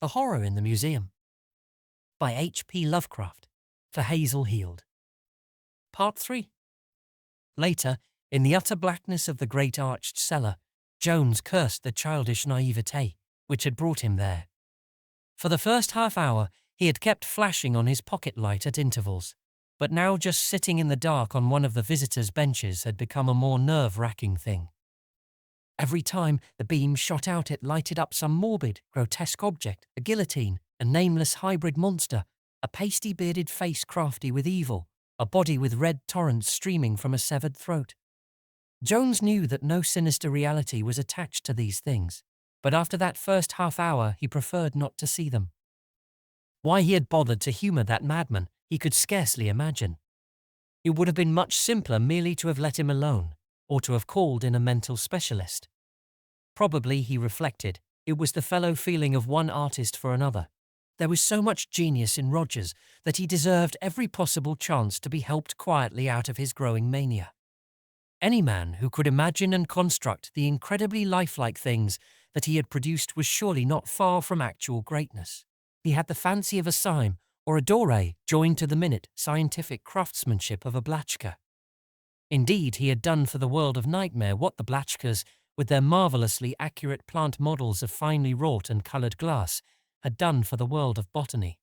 The Horror in the Museum by H.P. Lovecraft for Hazel Heald. Part 3. Later, in the utter blackness of the great arched cellar, Jones cursed the childish naivete which had brought him there. For the first half hour, he had kept flashing on his pocket light at intervals, but now just sitting in the dark on one of the visitors' benches had become a more nerve-wracking thing. Every time the beam shot out, it lighted up some morbid, grotesque object, a guillotine, a nameless hybrid monster, a pasty-bearded face crafty with evil, a body with red torrents streaming from a severed throat. Jones knew that no sinister reality was attached to these things, but after that first half hour he preferred not to see them. Why he had bothered to humour that madman, he could scarcely imagine. It would have been much simpler merely to have let him alone, or to have called in a mental specialist. Probably, he reflected, it was the fellow feeling of one artist for another. There was so much genius in Rogers that he deserved every possible chance to be helped quietly out of his growing mania. Any man who could imagine and construct the incredibly lifelike things that he had produced was surely not far from actual greatness. He had the fancy of a Syme or a Doré joined to the minute scientific craftsmanship of a Blatchka. Indeed, he had done for the world of nightmare what the Blatchkas, with their marvellously accurate plant models of finely wrought and coloured glass, had done for the world of botany.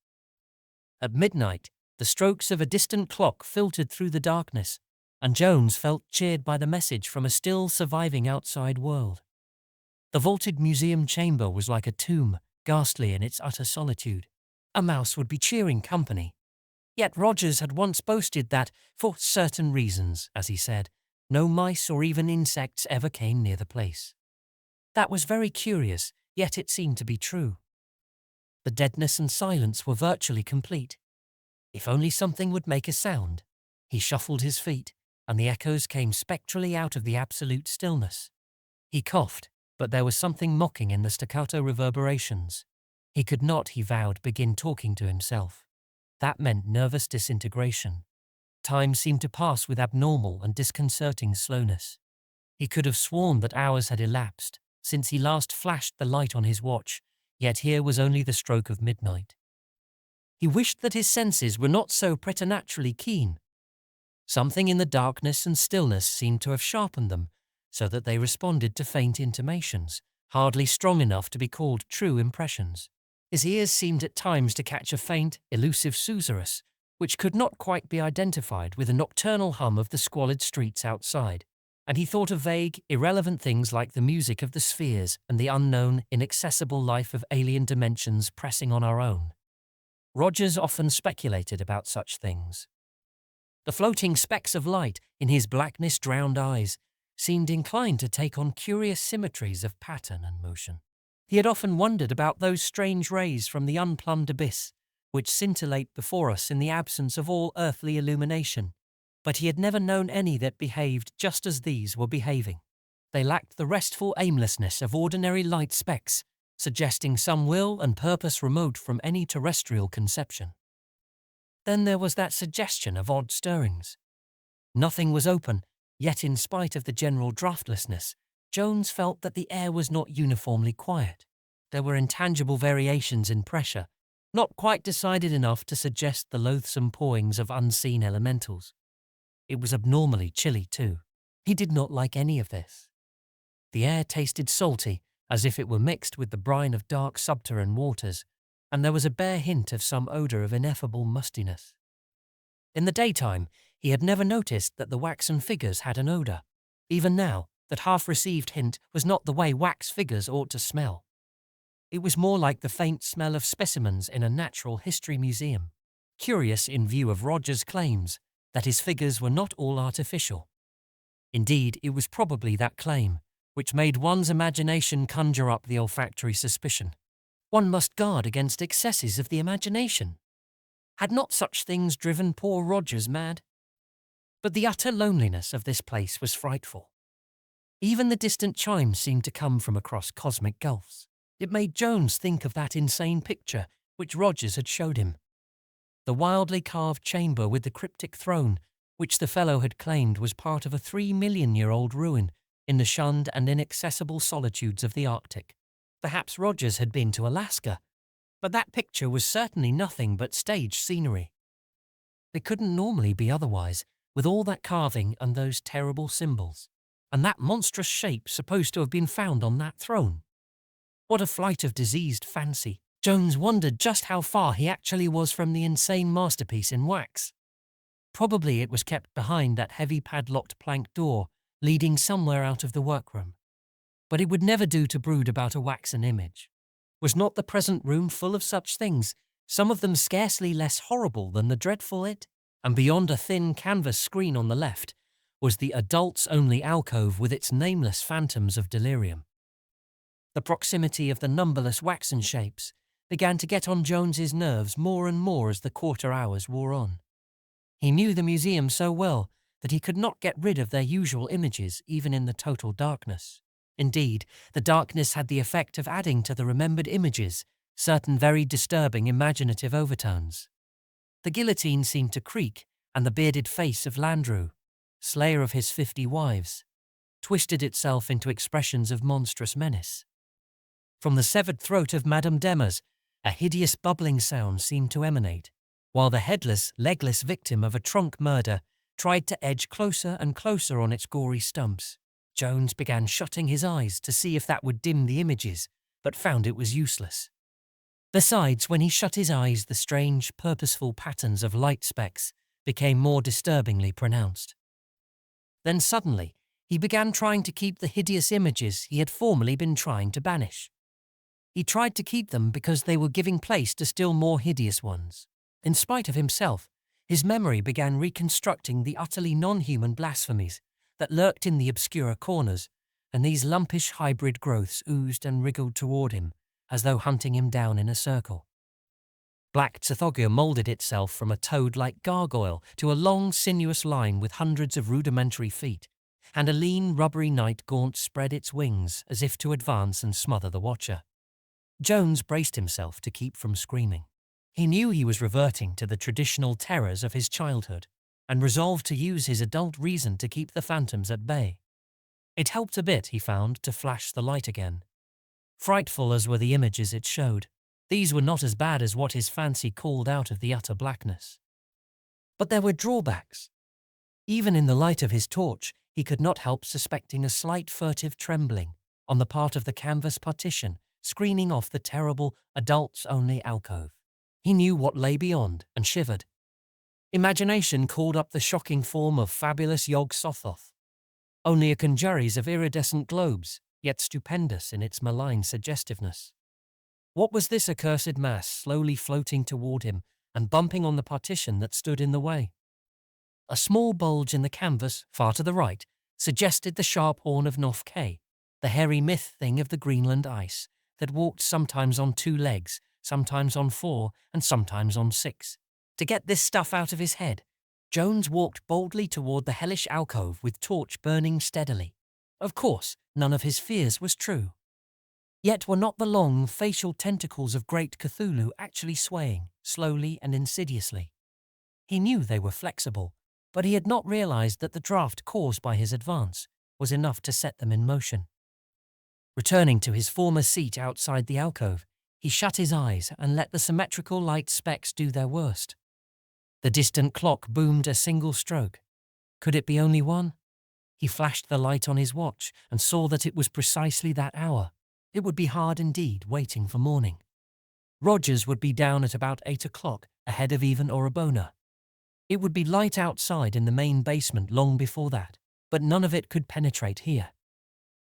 At midnight, the strokes of a distant clock filtered through the darkness, and Jones felt cheered by the message from a still surviving outside world. The vaulted museum chamber was like a tomb, ghastly in its utter solitude. A mouse would be cheering company. Yet Rogers had once boasted that, for certain reasons, as he said, no mice or even insects ever came near the place. That was very curious, yet it seemed to be true. The deadness and silence were virtually complete. If only something would make a sound. He shuffled his feet, and the echoes came spectrally out of the absolute stillness. He coughed, but there was something mocking in the staccato reverberations. He could not, he vowed, begin talking to himself. That meant nervous disintegration. Time seemed to pass with abnormal and disconcerting slowness. He could have sworn that hours had elapsed since he last flashed the light on his watch, yet here was only the stroke of midnight. He wished that his senses were not so preternaturally keen. Something in the darkness and stillness seemed to have sharpened them, so that they responded to faint intimations, hardly strong enough to be called true impressions. His ears seemed at times to catch a faint, elusive susurrus, which could not quite be identified with the nocturnal hum of the squalid streets outside, and he thought of vague, irrelevant things like the music of the spheres and the unknown, inaccessible life of alien dimensions pressing on our own. Rogers often speculated about such things. The floating specks of light in his blackness-drowned eyes seemed inclined to take on curious symmetries of pattern and motion. He had often wondered about those strange rays from the unplumbed abyss, which scintillate before us in the absence of all earthly illumination, but he had never known any that behaved just as these were behaving. They lacked the restful aimlessness of ordinary light specks, suggesting some will and purpose remote from any terrestrial conception. Then there was that suggestion of odd stirrings. Nothing was open, yet in spite of the general draftlessness, Jones felt that the air was not uniformly quiet. There were intangible variations in pressure, not quite decided enough to suggest the loathsome pawings of unseen elementals. It was abnormally chilly, too. He did not like any of this. The air tasted salty, as if it were mixed with the brine of dark subterranean waters, and there was a bare hint of some odour of ineffable mustiness. In the daytime, he had never noticed that the waxen figures had an odour. Even now, that half-received hint was not the way wax figures ought to smell. It was more like the faint smell of specimens in a natural history museum, curious in view of Rogers' claims that his figures were not all artificial. Indeed, it was probably that claim which made one's imagination conjure up the olfactory suspicion. One must guard against excesses of the imagination. Had not such things driven poor Rogers mad? But the utter loneliness of this place was frightful. Even the distant chimes seemed to come from across cosmic gulfs. It made Jones think of that insane picture which Rogers had showed him. The wildly carved chamber with the cryptic throne, which the fellow had claimed was part of a 3-million-year-old ruin in the shunned and inaccessible solitudes of the Arctic. Perhaps Rogers had been to Alaska. But that picture was certainly nothing but stage scenery. It couldn't normally be otherwise, with all that carving and those terrible symbols, and that monstrous shape supposed to have been found on that throne. What a flight of diseased fancy. Jones wondered just how far he actually was from the insane masterpiece in wax. Probably it was kept behind that heavy padlocked plank door, leading somewhere out of the workroom. But it would never do to brood about a waxen image. Was not the present room full of such things, some of them scarcely less horrible than the dreadful it? And beyond a thin canvas screen on the left was the adults-only alcove with its nameless phantoms of delirium. The proximity of the numberless waxen shapes began to get on Jones's nerves more and more as the quarter hours wore on. He knew the museum so well that he could not get rid of their usual images even in the total darkness. Indeed, the darkness had the effect of adding to the remembered images certain very disturbing imaginative overtones. The guillotine seemed to creak, and the bearded face of Landru, slayer of his 50 wives, twisted itself into expressions of monstrous menace. From the severed throat of Madame Demers, a hideous bubbling sound seemed to emanate, while the headless, legless victim of a trunk murder tried to edge closer and closer on its gory stumps. Jones began shutting his eyes to see if that would dim the images, but found it was useless. Besides, when he shut his eyes, the strange, purposeful patterns of light specks became more disturbingly pronounced. Then suddenly, he began trying to keep the hideous images he had formerly been trying to banish. He tried to keep them because they were giving place to still more hideous ones. In spite of himself, his memory began reconstructing the utterly non-human blasphemies that lurked in the obscure corners, and these lumpish hybrid growths oozed and wriggled toward him, as though hunting him down in a circle. Black Tsathogia moulded itself from a toad-like gargoyle to a long, sinuous line with hundreds of rudimentary feet, and a lean, rubbery night gaunt spread its wings as if to advance and smother the watcher. Jones braced himself to keep from screaming. He knew he was reverting to the traditional terrors of his childhood, and resolved to use his adult reason to keep the phantoms at bay. It helped a bit, he found, to flash the light again. Frightful as were the images it showed, these were not as bad as what his fancy called out of the utter blackness. But there were drawbacks. Even in the light of his torch, he could not help suspecting a slight furtive trembling on the part of the canvas partition, screening off the terrible adults-only alcove. He knew what lay beyond, and shivered. Imagination called up the shocking form of fabulous Yog-Sothoth, only a congeries of iridescent globes, yet stupendous in its malign suggestiveness. What was this accursed mass slowly floating toward him and bumping on the partition that stood in the way? A small bulge in the canvas, far to the right, suggested the sharp horn of Noth-K, the hairy myth thing of the Greenland ice, that walked sometimes on 2 legs, sometimes on 4, and sometimes on 6. To get this stuff out of his head, Jones walked boldly toward the hellish alcove with torch burning steadily. Of course, none of his fears was true. Yet were not the long, facial tentacles of great Cthulhu actually swaying, slowly and insidiously? He knew they were flexible, but he had not realized that the draft caused by his advance was enough to set them in motion. Returning to his former seat outside the alcove, he shut his eyes and let the symmetrical light specks do their worst. The distant clock boomed a single stroke. Could it be only one? He flashed the light on his watch and saw that it was precisely that hour. It would be hard indeed waiting for morning. Rogers would be down at about 8 o'clock, ahead of even Orabona. It would be light outside in the main basement long before that, but none of it could penetrate here.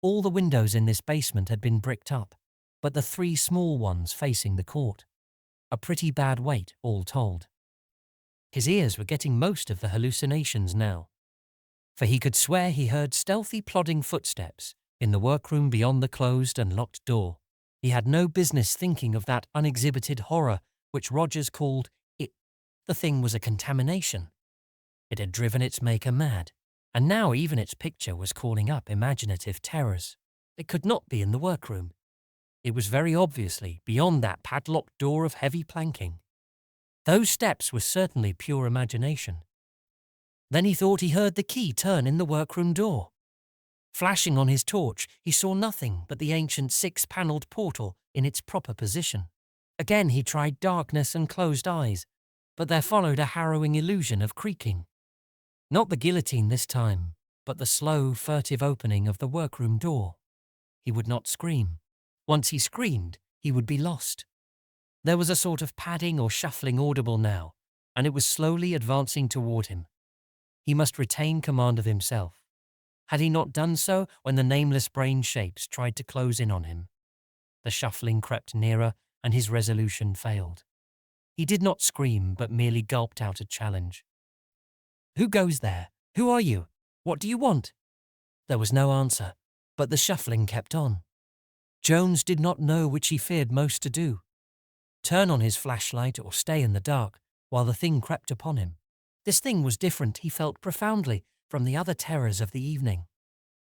All the windows in this basement had been bricked up, but the 3 small ones facing the court. A pretty bad wait, all told. His ears were getting most of the hallucinations now, for he could swear he heard stealthy plodding footsteps in the workroom beyond the closed and locked door. He had no business thinking of that unexhibited horror which Rogers called it. The thing was a contamination. It had driven its maker mad, and now even its picture was calling up imaginative terrors. It could not be in the workroom. It was very obviously beyond that padlocked door of heavy planking. Those steps were certainly pure imagination. Then he thought he heard the key turn in the workroom door. Flashing on his torch, he saw nothing but the ancient 6-panelled portal in its proper position. Again he tried darkness and closed eyes, but there followed a harrowing illusion of creaking. Not the guillotine this time, but the slow, furtive opening of the workroom door. He would not scream. Once he screamed, he would be lost. There was a sort of padding or shuffling audible now, and it was slowly advancing toward him. He must retain command of himself. Had he not done so when the nameless brain shapes tried to close in on him? The shuffling crept nearer, and his resolution failed. He did not scream, but merely gulped out a challenge. "Who goes there? Who are you? What do you want?" There was no answer, but the shuffling kept on. Jones did not know which he feared most to do: turn on his flashlight or stay in the dark while the thing crept upon him. This thing was different, he felt profoundly, from the other terrors of the evening.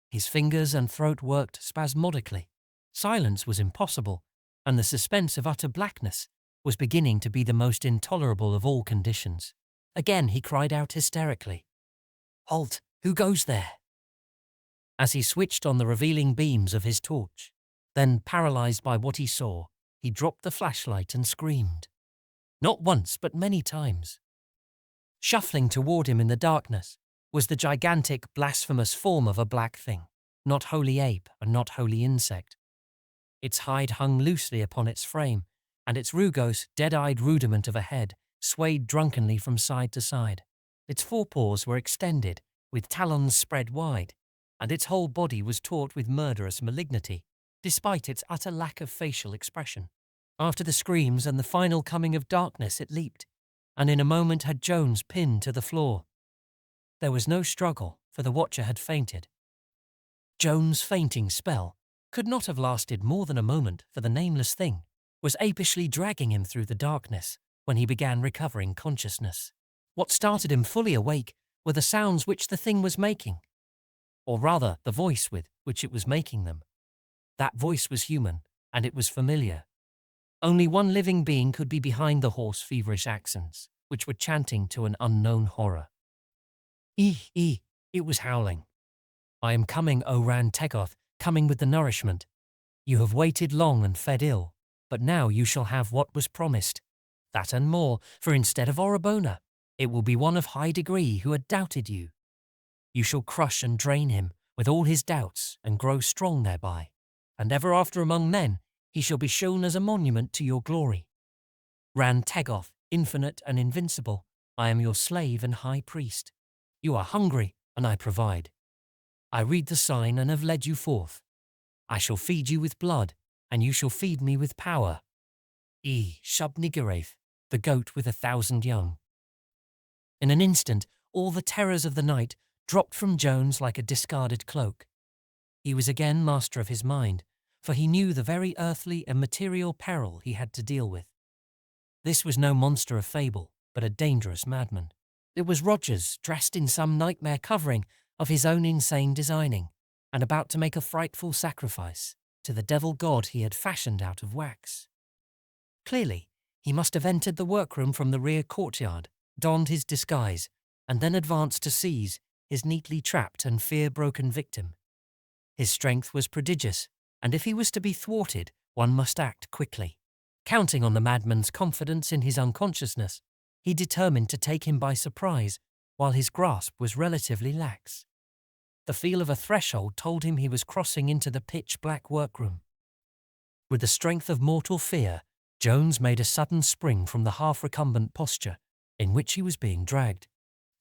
His fingers and throat worked spasmodically. Silence was impossible, and the suspense of utter blackness was beginning to be the most intolerable of all conditions. Again he cried out hysterically, "Halt! Who goes there?" As he switched on the revealing beams of his torch, then, paralyzed by what he saw, he dropped the flashlight and screamed. Not once, but many times. Shuffling toward him in the darkness was the gigantic, blasphemous form of a black thing, not wholly ape and not wholly insect. Its hide hung loosely upon its frame, and its rugose, dead-eyed rudiment of a head swayed drunkenly from side to side. Its forepaws were extended, with talons spread wide, and its whole body was taut with murderous malignity, despite its utter lack of facial expression. After the screams and the final coming of darkness, it leaped, and in a moment had Jones pinned to the floor. There was no struggle, for the watcher had fainted. Jones' fainting spell could not have lasted more than a moment, for the nameless thing was apishly dragging him through the darkness when he began recovering consciousness. What started him fully awake were the sounds which the thing was making, or rather the voice with which it was making them. That voice was human, and it was familiar. Only one living being could be behind the hoarse, feverish accents, which were chanting to an unknown horror. It was howling. "I am coming, O Ran Tegoth, coming with the nourishment. You have waited long and fed ill, but now you shall have what was promised. That and more, for instead of Orabona, it will be one of high degree who had doubted you. You shall crush and drain him with all his doubts and grow strong thereby, and ever after among men he shall be shown as a monument to your glory. Ran Tegoth, infinite and invincible, I am your slave and high priest. You are hungry, and I provide. I read the sign and have led you forth. I shall feed you with blood, and you shall feed me with power. Shub-Niggurath, the goat with 1,000 young." In an instant, all the terrors of the night dropped from Jones like a discarded cloak. He was again master of his mind, for he knew the very earthly and material peril he had to deal with. This was no monster of fable, but a dangerous madman. It was Rogers, dressed in some nightmare covering of his own insane designing, and about to make a frightful sacrifice to the devil god he had fashioned out of wax. Clearly, he must have entered the workroom from the rear courtyard, donned his disguise, and then advanced to seize his neatly trapped and fear-broken victim. His strength was prodigious, and if he was to be thwarted, one must act quickly. Counting on the madman's confidence in his unconsciousness, he determined to take him by surprise while his grasp was relatively lax. The feel of a threshold told him he was crossing into the pitch-black workroom. With the strength of mortal fear, Jones made a sudden spring from the half-recumbent posture in which he was being dragged.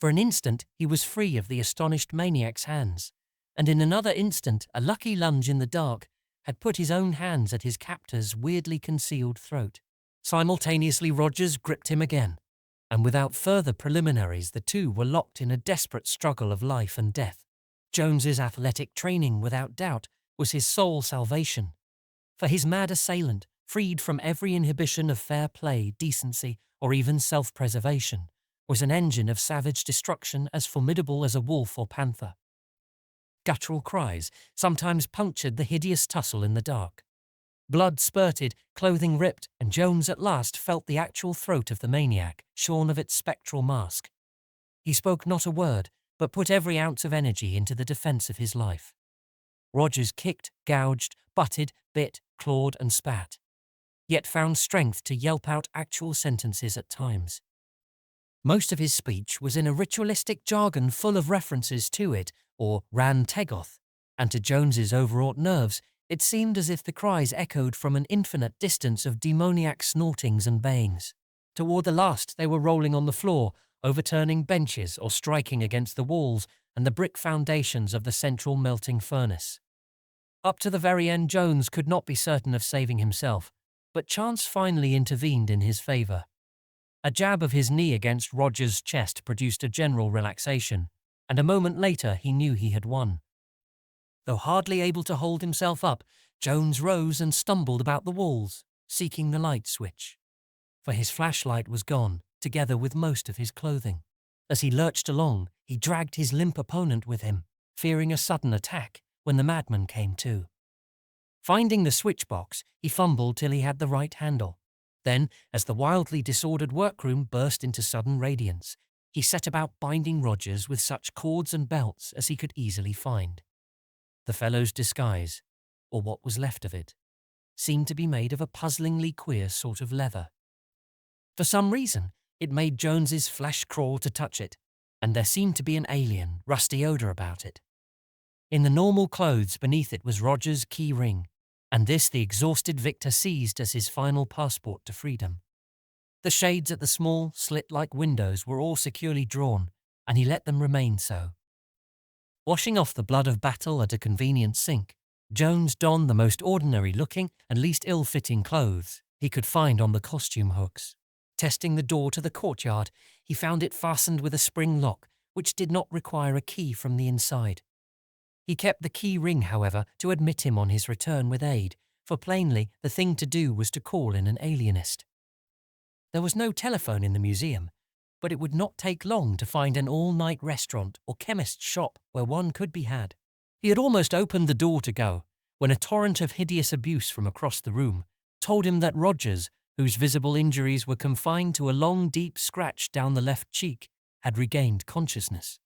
For an instant he was free of the astonished maniac's hands, and in another instant a lucky lunge in the dark had put his own hands at his captor's weirdly concealed throat. Simultaneously Rogers gripped him again, and without further preliminaries the two were locked in a desperate struggle of life and death. Jones's athletic training, without doubt, was his sole salvation, for his mad assailant, freed from every inhibition of fair play, decency, or even self-preservation, was an engine of savage destruction as formidable as a wolf or panther. Guttural cries sometimes punctured the hideous tussle in the dark. Blood spurted, clothing ripped, and Jones at last felt the actual throat of the maniac shorn of its spectral mask. He spoke not a word, but put every ounce of energy into the defense of his life. Rogers kicked, gouged, butted, bit, clawed, and spat. yet found strength to yelp out actual sentences at times. Most of his speech was in a ritualistic jargon full of references to it, or Ran Tegoth, and to Jones's overwrought nerves, it seemed as if the cries echoed from an infinite distance of demoniac snortings and bayings. Toward the last, they were rolling on the floor, overturning benches or striking against the walls and the brick foundations of the central melting furnace. Up to the very end, Jones could not be certain of saving himself, but chance finally intervened in his favor. A jab of his knee against Roger's chest produced a general relaxation, and a moment later he knew he had won. Though hardly able to hold himself up, Jones rose and stumbled about the walls, seeking the light switch. For his flashlight was gone, together with most of his clothing. As he lurched along, he dragged his limp opponent with him, fearing a sudden attack when the madman came to. Finding the switch box, he fumbled till he had the right handle. Then, as the wildly disordered workroom burst into sudden radiance, he set about binding Rogers with such cords and belts as he could easily find. The fellow's disguise, or what was left of it, seemed to be made of a puzzlingly queer sort of leather. For some reason, it made Jones's flesh crawl to touch it, and there seemed to be an alien, rusty odor about it. In the normal clothes beneath it was Roger's key ring, and this the exhausted victor seized as his final passport to freedom. The shades at the small, slit-like windows were all securely drawn, and he let them remain so. Washing off the blood of battle at a convenient sink, Jones donned the most ordinary-looking and least ill-fitting clothes he could find on the costume hooks. Testing the door to the courtyard, he found it fastened with a spring lock, which did not require a key from the inside. He kept the key ring, however, to admit him on his return with aid, for plainly the thing to do was to call in an alienist. There was no telephone in the museum, but it would not take long to find an all-night restaurant or chemist's shop where one could be had. He had almost opened the door to go, when a torrent of hideous abuse from across the room told him that Rogers, whose visible injuries were confined to a long, deep scratch down the left cheek, had regained consciousness.